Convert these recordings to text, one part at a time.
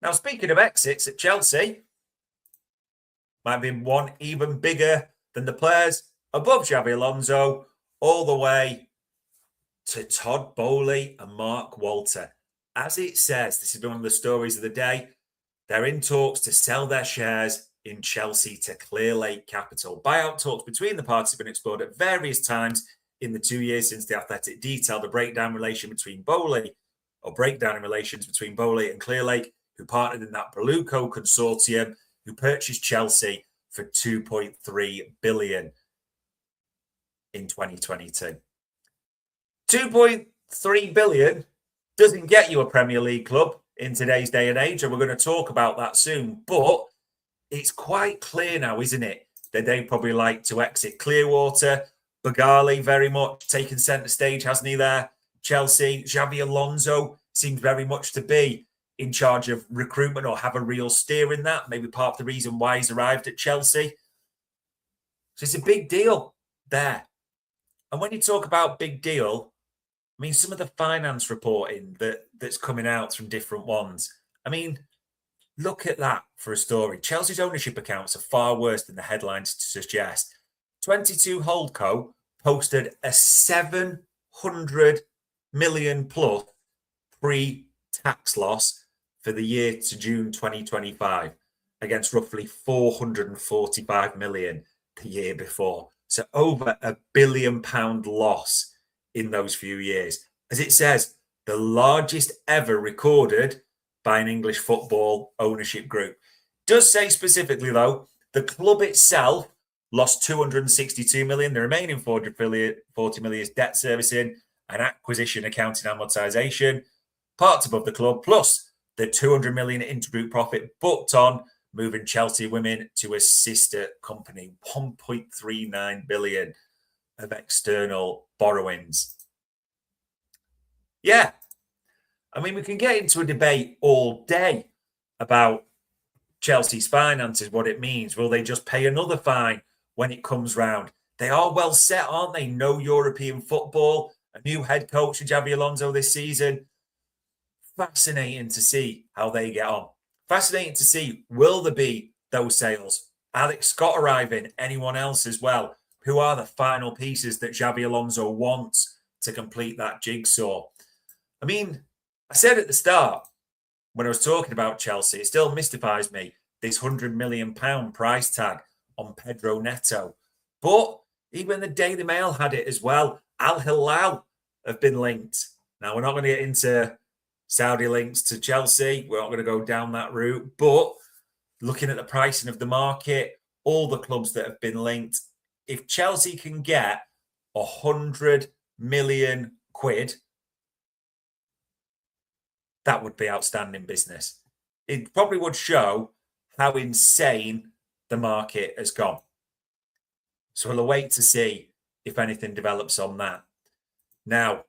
Now, speaking of exits at Chelsea, might be one even bigger than the players above Xabi Alonso, all the way to Todd Boehly and Mark Walter. As it says, this has been one of the stories of the day. They're in talks to sell their shares in Chelsea to Clearlake Capital. Buyout talks between the parties have been explored at various times in the 2 years since the Athletic detailed the breakdown in relations between Boehly and Clearlake, who partnered in that Beluco consortium, who purchased Chelsea for 2.3 billion in 2022. 2.3 billion doesn't get you a Premier League club in today's day and age, and we're going to talk about that soon. But it's quite clear now, isn't it, that they probably like to exit Clearwater. Bagali very much taken centre stage, hasn't he, there? Chelsea, Xabi Alonso seems very much to be in charge of recruitment or have a real steer in that. Maybe part of the reason why he's arrived at Chelsea. So it's a big deal there. And when you talk about big deal, I mean, some of the finance reporting that's coming out from different ones. I mean, look at that for a story. Chelsea's ownership accounts are far worse than the headlines suggest. 22 Holdco posted a 700 million plus pre-tax loss for the year to June 2025 against roughly 445 million the year before. So over £1 billion loss in those few years. As it says, the largest ever recorded by an English football ownership group. It does say specifically, though, the club itself lost 262 million. The remaining 440 million is debt servicing and acquisition accounting amortization, parts above the club, plus the 200 million intergroup profit booked on moving Chelsea Women to a sister company, 1.39 billion of external borrowings. Yeah. I mean, we can get into a debate all day about Chelsea's finances, what it means. Will they just pay another fine when it comes round? They are well set, aren't they? No European football, a new head coach, Xabi Alonso this season. Fascinating to see how they get on. Fascinating to see, will there be those sales? Alex Scott arriving, anyone else as well? Who are the final pieces that Xabi Alonso wants to complete that jigsaw? I mean, I said at the start, when I was talking about Chelsea, it still mystifies me, this £100 million price tag on Pedro Neto. But even the Daily Mail had it as well. Al Hilal have been linked. Now, we're not going to get into Saudi links to Chelsea. We're not going to go down that route. But looking at the pricing of the market, all the clubs that have been linked, if Chelsea can get 100 million quid, that would be outstanding business. It probably would show how insane the market has gone. So we'll wait to see if anything develops on that. Now,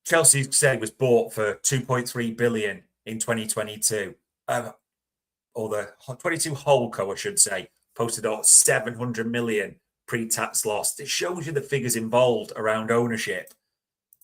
Chelsea, say, was bought for 2.3 billion in 2022. Or the 22 Holdco, I should say, posted out 700 million pre-tax loss. It shows you the figures involved around ownership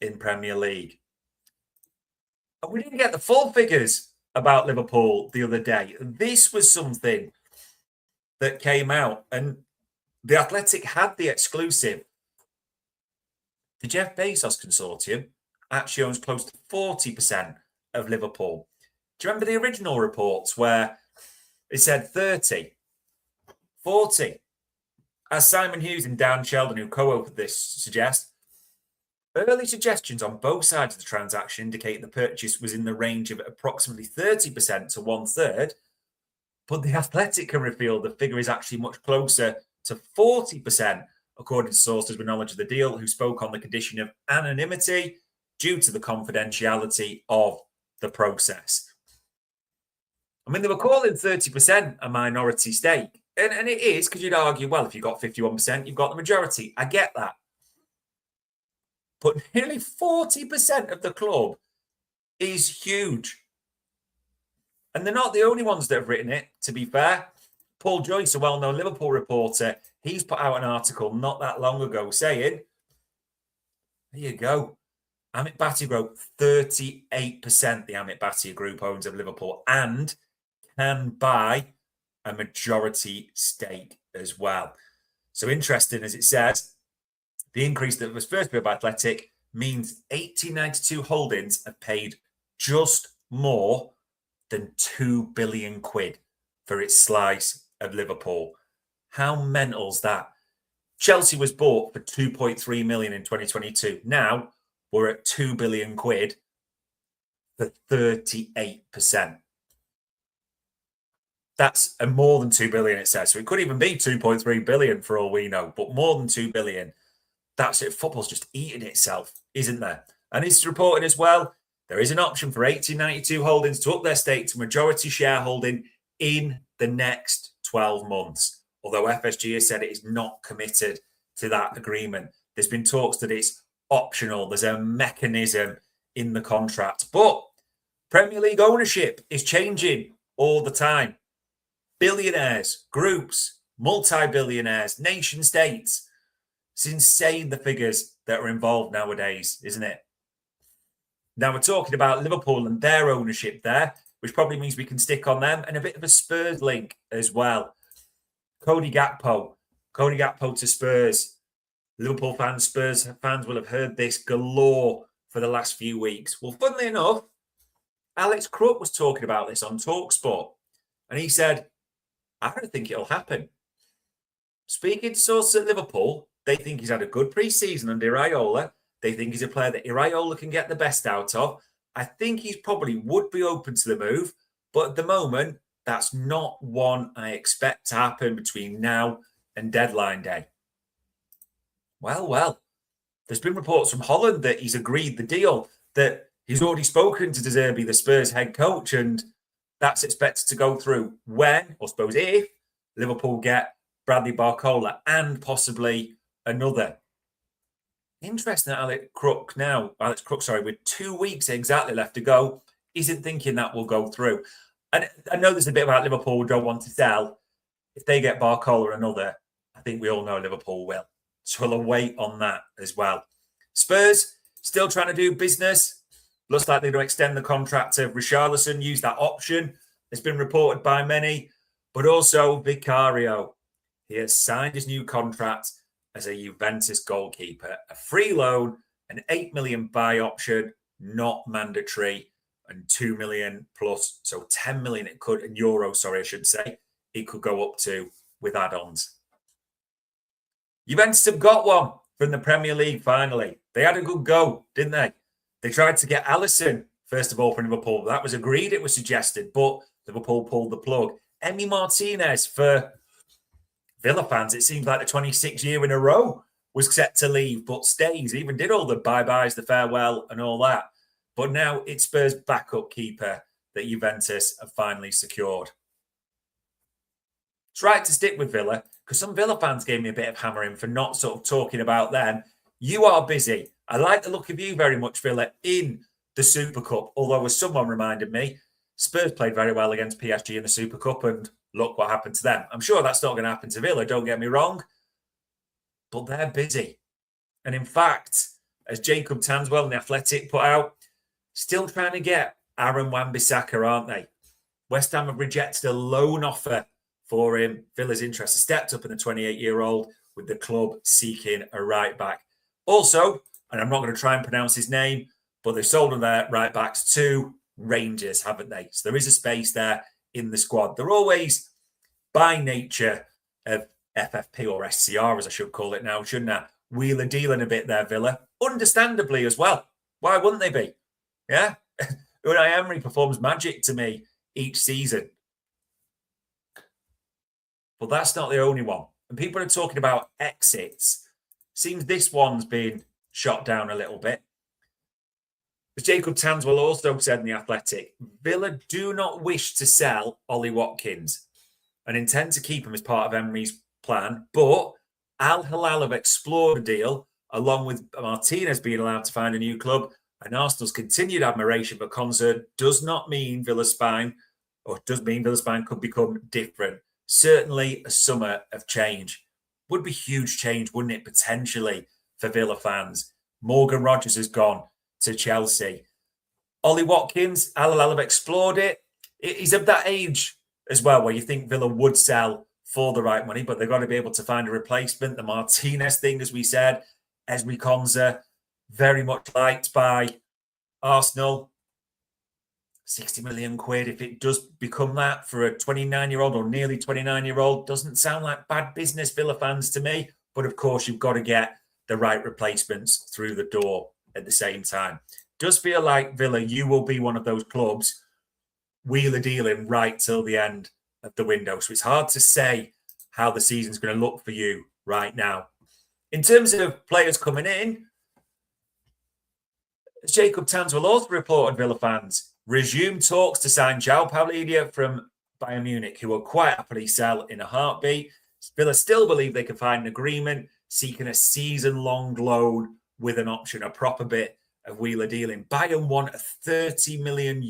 in Premier League. And we didn't get the full figures about Liverpool the other day. This was something that came out, and the Athletic had the exclusive. The Jeff Bezos consortium actually owns close to 40% of Liverpool. Do you remember the original reports where it said 30, 40? As Simon Hughes and Dan Sheldon, who co-authored this, suggest, early suggestions on both sides of the transaction indicate the purchase was in the range of approximately 30% to 1/3, but the Athletic can reveal the figure is actually much closer to 40%, according to sources with knowledge of the deal, who spoke on the condition of anonymity due to the confidentiality of the process. I mean, they were calling 30% a minority stake. And it is, because you'd argue, well, if you've got 51%, you've got the majority. I get that. But nearly 40% of the club is huge. And they're not the only ones that have written it, to be fair. Paul Joyce, a well-known Liverpool reporter, he's put out an article not that long ago saying, there you go. Amit Bhatia Group, 38% the Amit Bhatia Group owns of Liverpool and can buy a majority stake as well. So interesting, as it says, the increase that was first bid by Athletic means 1892 Holdings have paid just more than 2 billion quid for its slice of Liverpool. How mental's that? Chelsea was bought for 2.3 million in 2022. Now we're at 2 billion quid for 38%. That's a more than 2 billion, it says. So it could even be 2.3 billion for all we know, but more than 2 billion. That's it. Football's just eating itself, isn't there? And it's reported as well, there is an option for 1892 Holdings to up their stake to majority shareholding in the next 12 months. Although FSG has said it is not committed to that agreement. There's been talks that it's optional. There's a mechanism in the contract. But Premier League ownership is changing all the time. Billionaires, groups, multi-billionaires, nation states. It's insane the figures that are involved nowadays, isn't it? Now we're talking about Liverpool and their ownership there, which probably means we can stick on them, and a bit of a Spurs link as well. Cody Gakpo to Spurs. Liverpool fans, Spurs fans will have heard this galore for the last few weeks. Well, funnily enough, Alex Crook was talking about this on TalkSport, and he said, I don't think it'll happen. Speaking to sources at Liverpool, they think he's had a good pre-season under Iraola. They think he's a player that Iraola can get the best out of. I think he probably would be open to the move, but at the moment, that's not one I expect to happen between now and deadline day. Well, there's been reports from Holland that he's agreed the deal, that he's already spoken to De Zerbi, the Spurs head coach, and that's expected to go through when, or suppose if, Liverpool get Bradley Barcola and possibly another. Interesting that Alex Crook, with 2 weeks exactly left to go, isn't thinking that will go through. And I know there's a bit about Liverpool who don't want to sell. If they get Barcola or another, I think we all know Liverpool will. So we'll await on that as well. Spurs still trying to do business. Looks like they're going to extend the contract of Richarlison, use that option. It's been reported by many. But also Vicario. He has signed his new contract as a Juventus goalkeeper. A free loan, an 8 million buy option, not mandatory, and 2 million plus. So 10 million it could, in euros, I should say, it could go up to with add-ons. Juventus have got one from the Premier League finally. They had a good go, didn't they? They tried to get Alisson, first of all, from Liverpool. That was agreed, it was suggested, but Liverpool pulled the plug. Emi Martinez for Villa fans, it seems like the 26th year in a row was set to leave, but stays. He even did all the bye-byes, the farewell, and all that. But now it's Spurs' backup keeper that Juventus have finally secured. It's right to stick with Villa, because some Villa fans gave me a bit of hammering for not sort of talking about them. You are busy. I like the look of you very much, Villa, in the Super Cup. Although, as someone reminded me, Spurs played very well against PSG in the Super Cup, and look what happened to them. I'm sure that's not going to happen to Villa, don't get me wrong. But they're busy. And in fact, as Jacob Tanswell and The Athletic put out, still trying to get Aaron Wan-Bissaka, aren't they? West Ham have rejected a loan offer for him. Villa's interest has stepped up in the 28-year-old, with the club seeking a right back. Also, and I'm not going to try and pronounce his name, but they've sold on their right backs to Rangers, haven't they? So there is a space there in the squad. They're always, by nature, of FFP or SCR, as I should call it now, shouldn't I? Wheeler dealing a bit there, Villa. Understandably as well. Why wouldn't they be? Yeah? Unai Emery performs magic to me each season. But that's not the only one. And people are talking about exits. Seems this one's been shot down a little bit. As Jacob Tanswell also said in The Athletic, Villa do not wish to sell Ollie Watkins and intend to keep him as part of Emery's plan. But Al Hilal have explored a deal, along with Martinez being allowed to find a new club, and Arsenal's continued admiration for Concert does not mean Villa's spine, or does mean Villa's spine could become different. Certainly a summer of change. Would be huge change, wouldn't it, potentially, for Villa fans? Morgan Rogers has gone to Chelsea. Ollie Watkins, Al Hilal have explored it. He's of that age as well where you think Villa would sell for the right money, but they've got to be able to find a replacement. The Martinez thing, as we said, Esme Konza, very much liked by Arsenal. 60 million quid, if it does become that for a 29-year-old or nearly 29-year-old, doesn't sound like bad business, Villa fans, to me. But of course, you've got to get the right replacements through the door at the same time. Does feel like Villa, you will be one of those clubs wheeler dealing right till the end of the window. So it's hard to say how the season's going to look for you right now. In terms of players coming in, as Jacob Tanswell also reported, Villa fans resume talks to sign João Paulinho from Bayern Munich, who will quite happily sell in a heartbeat. Villa still believe they can find an agreement, seeking a season-long loan with an option, a proper bit of wheeler dealing. Bayern want a €30 million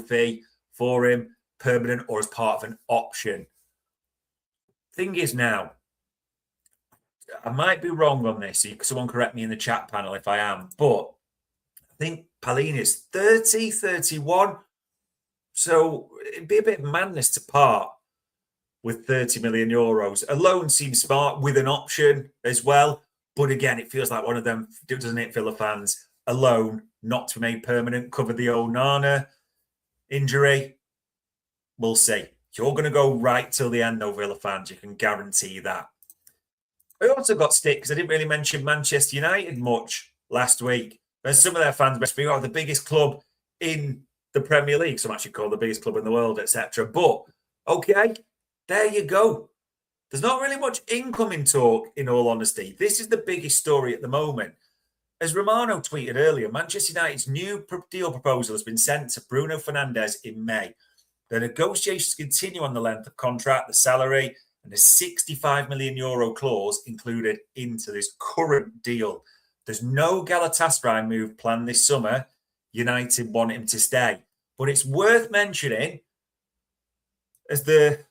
fee for him, permanent or as part of an option. Thing is now, I might be wrong on this. Someone correct me in the chat panel if I am, but I think Paulinho is 30, 31. So it'd be a bit of madness to part with €30 million. A loan seems smart with an option as well. But again, it feels like one of them, doesn't it, Villa fans? A loan, not to be made permanent, cover the Onana injury. We'll see. You're going to go right till the end, though, Villa fans. You can guarantee that. I also got stick because I didn't really mention Manchester United much last week. And some of their fans must be, the biggest club in the Premier League. Some actually call the biggest club in the world, etc. But, okay, there you go. There's not really much incoming talk, in all honesty. This is the biggest story at the moment. As Romano tweeted earlier, Manchester United's new deal proposal has been sent to Bruno Fernandes in May. The negotiations continue on the length of contract, the salary, and a €65 million clause included into this current deal. There's no Galatasaray move planned this summer. United want him to stay. But it's worth mentioning, as the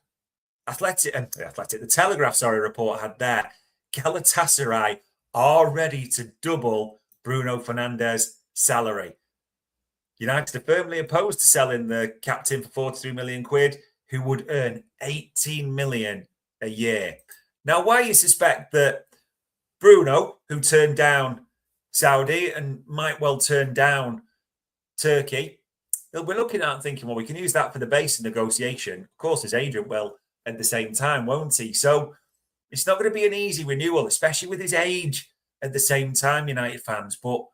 Telegraph report had there, Galatasaray are ready to double Bruno Fernandes' salary. United are firmly opposed to selling the captain for 43 million quid, who would earn 18 million a year. Now, why you suspect that Bruno, who turned down Saudi and might well turn down Turkey, he'll be looking at and thinking, well, we can use that for the base of negotiation. Of course, his agent will at the same time, won't he? So it's not going to be an easy renewal, especially with his age at the same time, United fans. But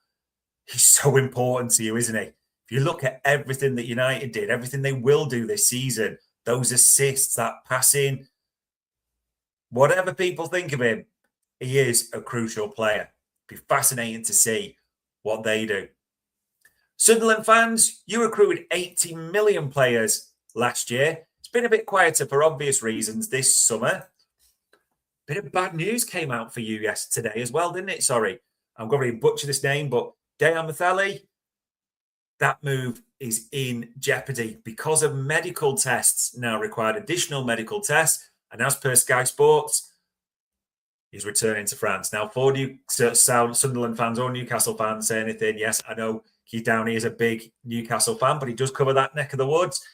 he's so important to you, isn't he? If you look at everything that United did, everything they will do this season, those assists, that passing, whatever people think of him, he is a crucial player. It'd be fascinating to see what they do. Sunderland fans, you recruited 80 million players last year. It's been a bit quieter for obvious reasons this summer. Bit of bad news came out for you yesterday as well, didn't it? Sorry, I'm going to butcher this name, but Dejan Mathali, that move is in jeopardy because of medical tests now required, additional medical tests. And as per Sky Sports, he's returning to France. Now, for you Sunderland fans or Newcastle fans say anything, yes, I know Keith Downey is a big Newcastle fan, but he does cover that neck of the woods.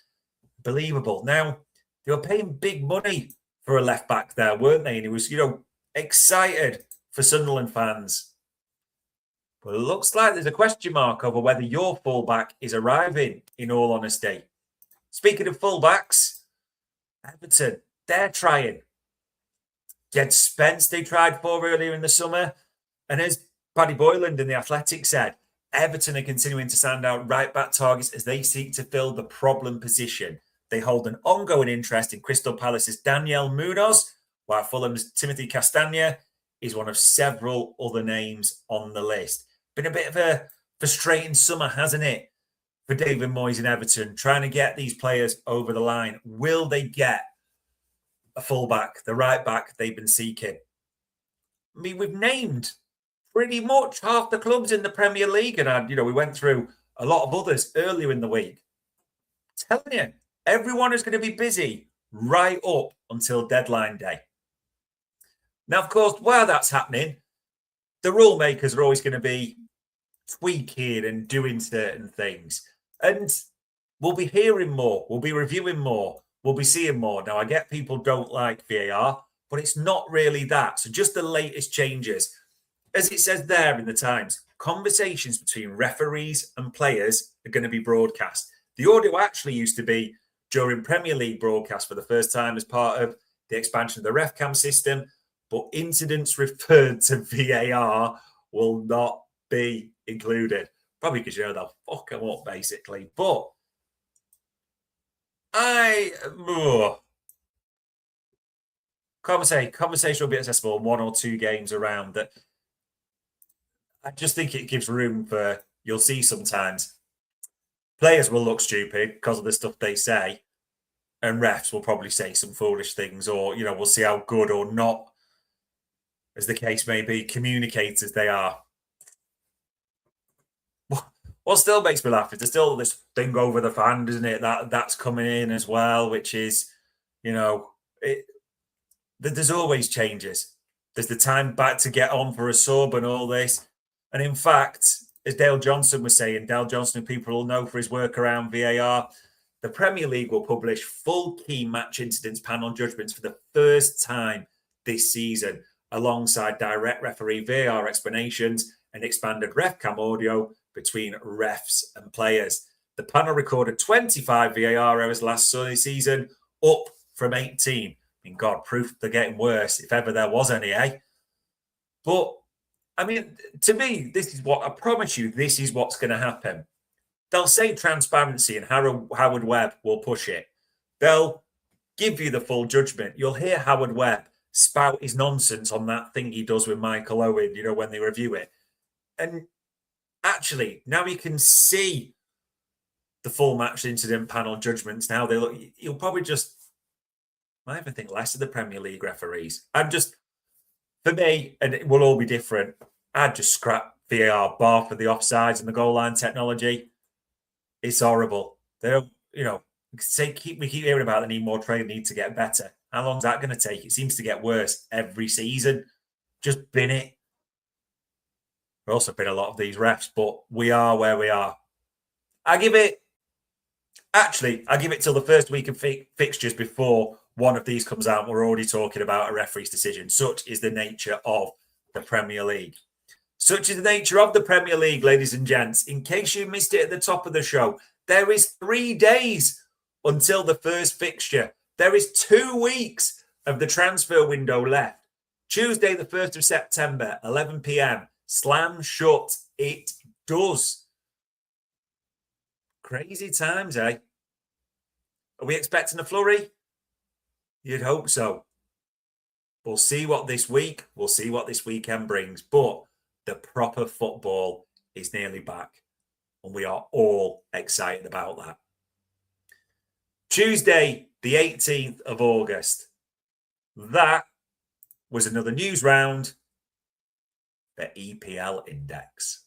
Believable. Now, they were paying big money for a left back there, weren't they? And he was, excited for Sunderland fans. But it looks like there's a question mark over whether your fullback is arriving, in all honesty. Speaking of fullbacks, Everton, they're trying. Jed Spence they tried for earlier in the summer. And as Paddy Boyland in The Athletic said, Everton are continuing to send out right-back targets as they seek to fill the problem position. They hold an ongoing interest in Crystal Palace's Daniel Munoz, while Fulham's Timothy Castagna is one of several other names on the list. Been a bit of a frustrating summer, hasn't it, for David Moyes and Everton, trying to get these players over the line. Will they get a fullback, the right back they've been seeking? I mean, we've named pretty much half the clubs in the Premier League, and we went through a lot of others earlier in the week. I'm telling you, everyone is going to be busy right up until deadline day. Now, of course, while that's happening, the rule makers are always going to be tweaking and doing certain things. And we'll be hearing more. We'll be reviewing more. We'll be seeing more. Now, I get people don't like VAR, but it's not really that. So just the latest changes. As it says there in the Times, conversations between referees and players are going to be broadcast. The audio actually used to be during Premier League broadcast for the first time as part of the expansion of the ref cam system, but incidents referred to VAR will not be included. Probably because, they'll fuck them up, basically. But conversation will be accessible in 1 or 2 games around that. I just think it gives room for, you'll see sometimes players will look stupid because of the stuff they say, and refs will probably say some foolish things, or, we'll see how good or not, as the case may be, communicators they are. What still makes me laugh is there's still this thing over the fan, isn't it? That's coming in as well, which is, there's always changes. There's the time back to get on for a sub and all this. And in fact, as Dale Johnson was saying, Dale Johnson, who people will know for his work around VAR, the Premier League will publish full key match incidents panel judgments for the first time this season, alongside direct referee VAR explanations and expanded ref cam audio between refs and players. The panel recorded 25 VAR errors last season, up from 18. I mean, God, proof they're getting worse, if ever there was any, eh? But, I mean, to me, this is what, I promise you, this is what's going to happen. They'll say transparency and Howard Webb will push it. They'll give you the full judgment. You'll hear Howard Webb spout his nonsense on that thing he does with Michael Owen, when they review it. And actually, now you can see the full match incident panel judgments. Now you'll probably might even think less of the Premier League referees. And just, for me, and it will all be different, I'd just scrap VAR bar for the offsides and the goal line technology. It's horrible. They don't, we keep hearing about they need more training, need to get better. How long is that going to take? It seems to get worse every season. Just bin it. There's also been a lot of these refs, but we are where we are. I give it till the first week of fixtures before one of these comes out. We're already talking about a referee's decision. Such is the nature of the Premier League. Such is the nature of the Premier League, ladies and gents. In case you missed it at the top of the show, there is 3 days until the first fixture. There is 2 weeks of the transfer window left. Tuesday, the 1st of September, 11 p.m. Slam shut. It does. Crazy times, eh? Are we expecting a flurry? You'd hope so. We'll see what this weekend brings. But the proper football is nearly back. And we are all excited about that. Tuesday, the 18th of August. That was another news round, the EPL Index.